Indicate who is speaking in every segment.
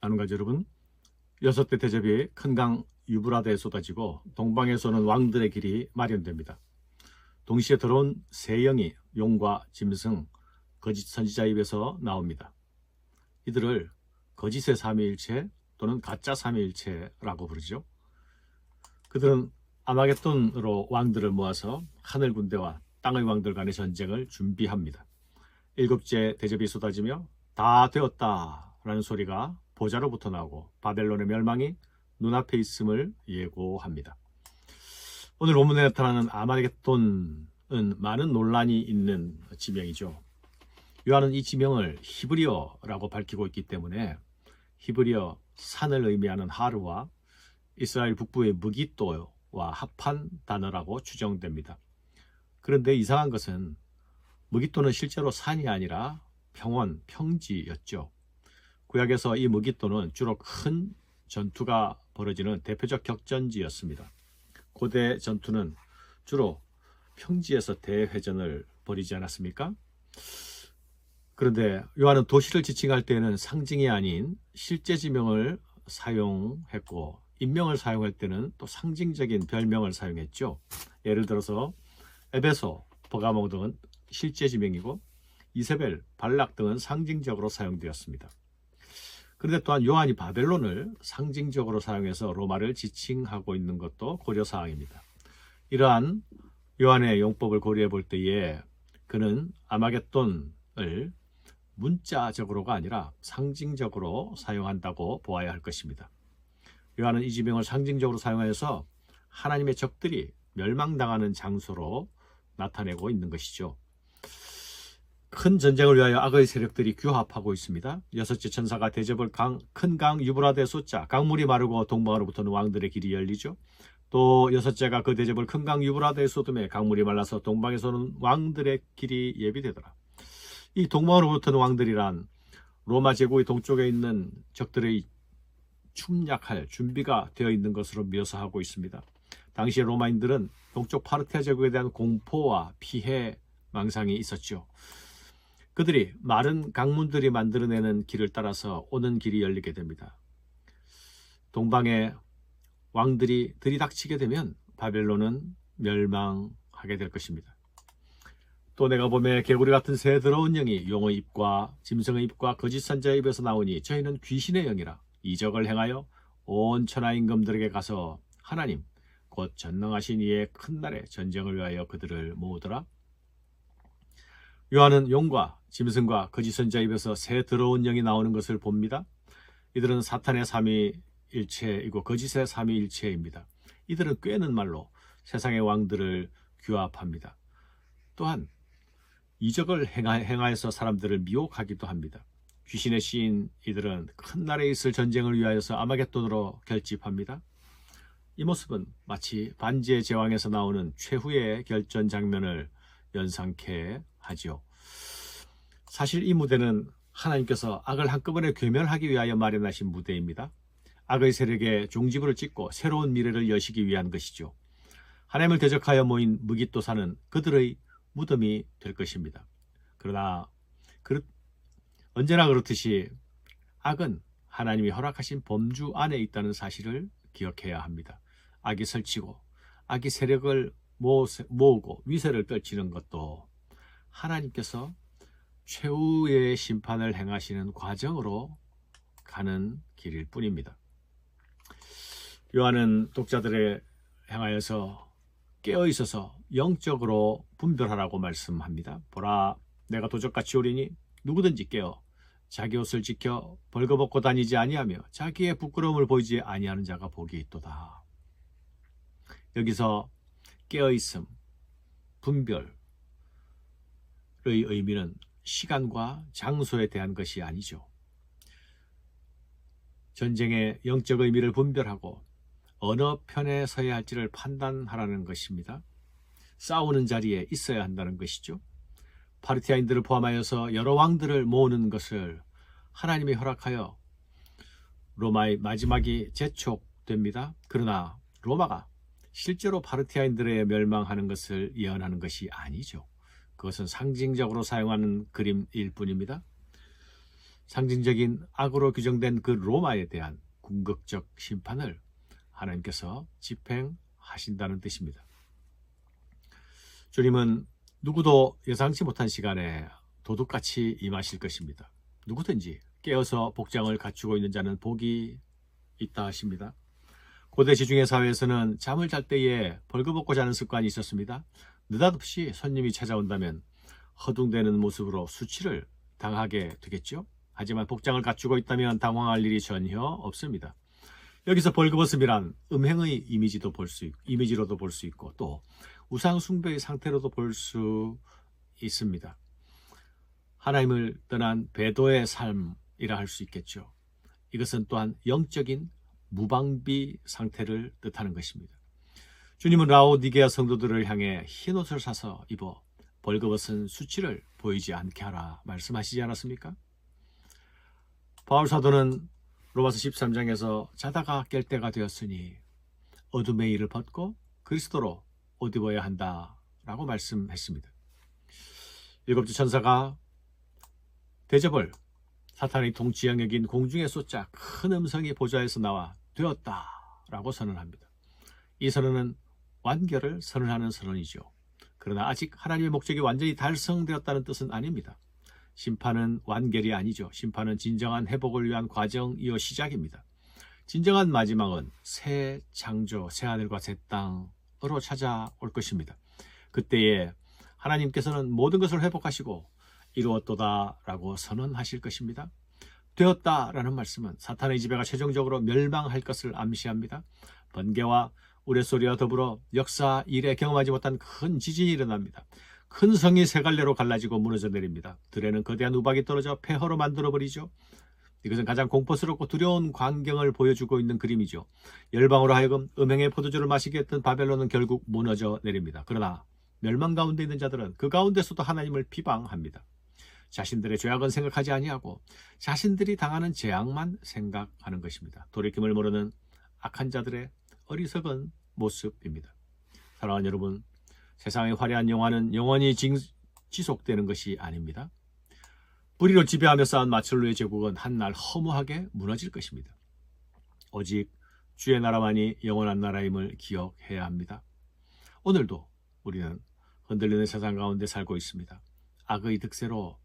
Speaker 1: 나눔가족 여러분, 여섯대 대접이 큰 강 유브라데에 쏟아지고 동방에서는 왕들의 길이 마련됩니다. 동시에 들어온 세 영이 용과 짐승, 거짓 선지자 입에서 나옵니다. 이들을 거짓의 삼위일체 또는 가짜 삼위일체라고 부르죠. 그들은 아마겟돈으로 왕들을 모아서 하늘 군대와 땅의 왕들 간의 전쟁을 준비합니다. 일곱째 대접이 쏟아지며 다 되었다 라는 소리가 보좌로부터 나오고 바벨론의 멸망이 눈앞에 있음을 예고합니다. 오늘 본문에 나타나는 아마겟돈은 많은 논란이 있는 지명이죠. 요한은 이 지명을 히브리어라고 밝히고 있기 때문에 히브리어 산을 의미하는 하르와 이스라엘 북부의 무기또와 합한 단어라고 추정됩니다. 그런데 이상한 것은 무기또는 실제로 산이 아니라 평원, 평지였죠. 구약에서 이 무기또는 주로 큰 전투가 벌어지는 대표적 격전지였습니다. 고대 전투는 주로 평지에서 대회전을 벌이지 않았습니까? 그런데 요한은 도시를 지칭할 때는 상징이 아닌 실제 지명을 사용했고 인명을 사용할 때는 또 상징적인 별명을 사용했죠. 예를 들어서 에베소, 버가모 등은 실제 지명이고 이세벨, 발락 등은 상징적으로 사용되었습니다. 그런데 또한 요한이 바벨론을 상징적으로 사용해서 로마를 지칭하고 있는 것도 고려사항입니다. 이러한 요한의 용법을 고려해 볼 때에 그는 아마겟돈을 문자적으로가 아니라 상징적으로 사용한다고 보아야 할 것입니다. 요한은 이 지명을 상징적으로 사용하여서 하나님의 적들이 멸망당하는 장소로 나타내고 있는 것이죠. 큰 전쟁을 위하여 악의 세력들이 규합하고 있습니다. 여섯째 천사가 대접을 큰 강 유브라데 쏟자 강물이 마르고 동방으로부터는 왕들의 길이 열리죠. 또 여섯째가 그 대접을 큰 강 유브라데에 쏟음에 강물이 말라서 동방에서는 왕들의 길이 예비되더라. 이 동방으로부터는 왕들이란 로마 제국의 동쪽에 있는 적들의 침략할 준비가 되어 있는 것으로 묘사하고 있습니다. 당시 로마인들은 동쪽 파르티아 제국에 대한 공포와 피해 망상이 있었죠. 그들이 마른 강문들이 만들어내는 길을 따라서 오는 길이 열리게 됩니다. 동방의 왕들이 들이닥치게 되면 바벨론은 멸망하게 될 것입니다. 또 내가 보매 개구리 같은 새 더러운 영이 용의 입과 짐승의 입과 거짓 선지자의 입에서 나오니 저희는 귀신의 영이라 이적을 행하여 온 천하 임금들에게 가서 하나님 곧 전능하신 이의 큰 날에 전쟁을 위하여 그들을 모으더라. 요한은 용과 짐승과 거짓 선지자 입에서 새 더러운 영이 나오는 것을 봅니다. 이들은 사탄의 삼위일체이고 거짓의 삼위일체입니다. 이들은 꿰는 말로 세상의 왕들을 규합합니다. 또한 이적을 행하여서 사람들을 미혹하기도 합니다. 귀신의 시인 이들은 큰 날에 있을 전쟁을 위하여서 아마겟돈으로 결집합니다. 이 모습은 마치 반지의 제왕에서 나오는 최후의 결전 장면을 연상케 하지요. 사실 이 무대는 하나님께서 악을 한꺼번에 괴멸하기 위하여 마련하신 무대입니다. 악의 세력의 종지부를 찍고 새로운 미래를 여시기 위한 것이죠. 하나님을 대적하여 모인 무기또사는 그들의 무덤이 될 것입니다. 그러나 언제나 그렇듯이 악은 하나님이 허락하신 범주 안에 있다는 사실을 기억해야 합니다. 악이 설치고 악이 세력을 모으고 위세를 떨치는 것도 하나님께서 최후의 심판을 행하시는 과정으로 가는 길일 뿐입니다. 요한은 독자들에 향하여서 깨어있어서 영적으로 분별하라고 말씀합니다. 보라, 내가 도적같이 오리니 누구든지 깨어 자기 옷을 지켜 벌거벗고 다니지 아니하며 자기의 부끄러움을 보이지 아니하는 자가 복이 있도다. 여기서 깨어있음, 분별의 의미는 시간과 장소에 대한 것이 아니죠. 전쟁의 영적 의미를 분별하고 어느 편에 서야 할지를 판단하라는 것입니다. 싸우는 자리에 있어야 한다는 것이죠. 파르티아인들을 포함하여서 여러 왕들을 모으는 것을 하나님이 허락하여 로마의 마지막이 재촉됩니다. 그러나 로마가 실제로 파르티아인들의 멸망하는 것을 예언하는 것이 아니죠. 그것은 상징적으로 사용하는 그림일 뿐입니다. 상징적인 악으로 규정된 그 로마에 대한 궁극적 심판을 하나님께서 집행하신다는 뜻입니다. 주님은 누구도 예상치 못한 시간에 도둑같이 임하실 것입니다. 누구든지 깨어서 복장을 갖추고 있는 자는 복이 있다 하십니다. 고대 지중해 사회에서는 잠을 잘 때에 벌거벗고 자는 습관이 있었습니다. 느닷없이 손님이 찾아온다면 허둥대는 모습으로 수치를 당하게 되겠죠. 하지만 복장을 갖추고 있다면 당황할 일이 전혀 없습니다. 여기서 벌거벗음이란 음행의 이미지로도 볼 수 있고 또 우상 숭배의 상태로도 볼 수 있습니다. 하나님을 떠난 배도의 삶이라 할 수 있겠죠. 이것은 또한 영적인 무방비 상태를 뜻하는 것입니다. 주님은 라오디게아 성도들을 향해 흰옷을 사서 입어 벌거벗은 수치를 보이지 않게 하라 말씀하시지 않았습니까? 바울 사도는 로마서 13장에서 자다가 깰 때가 되었으니 어둠의 일을 벗고 그리스도로 옷 입어야 한다라고 말씀했습니다. 일곱째 천사가 대접을 사탄의 통치 영역인 공중에 쏟자 큰 음성이 보좌에서 나와 되었다라고 선언합니다. 이 선언은 완결을 선언하는 선언이죠. 그러나 아직 하나님의 목적이 완전히 달성되었다는 뜻은 아닙니다. 심판은 완결이 아니죠. 심판은 진정한 회복을 위한 과정이요 시작입니다. 진정한 마지막은 새 창조, 새 하늘과 새 땅으로 찾아올 것입니다. 그때에 하나님께서는 모든 것을 회복하시고 이루었도다라고 선언하실 것입니다. 되었다라는 말씀은 사탄의 지배가 최종적으로 멸망할 것을 암시합니다. 번개와 우레소리와 더불어 역사 이래 경험하지 못한 큰 지진이 일어납니다. 큰 성이 세 갈래로 갈라지고 무너져 내립니다. 들에는 거대한 우박이 떨어져 폐허로 만들어버리죠. 이것은 가장 공포스럽고 두려운 광경을 보여주고 있는 그림이죠. 열방으로 하여금 음행의 포도주를 마시게 했던 바벨론은 결국 무너져 내립니다. 그러나 멸망 가운데 있는 자들은 그 가운데서도 하나님을 비방합니다. 자신들의 죄악은 생각하지 아니하고 자신들이 당하는 재앙만 생각하는 것입니다. 돌이킴을 모르는 악한 자들의 어리석은 모습입니다. 사랑하는 여러분, 세상의 화려한 영화는 영원히 지속되는 것이 아닙니다. 불의로 지배하며 쌓은 마철로의 제국은 한날 허무하게 무너질 것입니다. 오직 주의 나라만이 영원한 나라임을 기억해야 합니다. 오늘도 우리는 흔들리는 세상 가운데 살고 있습니다. 악의 득세로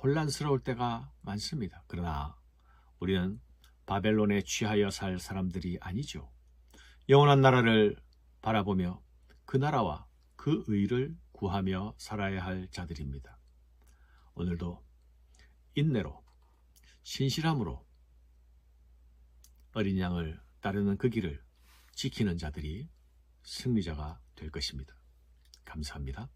Speaker 1: 혼란스러울 때가 많습니다. 그러나 우리는 바벨론에 취하여 살 사람들이 아니죠. 영원한 나라를 바라보며 그 나라와 그 의를 구하며 살아야 할 자들입니다. 오늘도 인내로 신실함으로 어린 양을 따르는 그 길을 지키는 자들이 승리자가 될 것입니다. 감사합니다.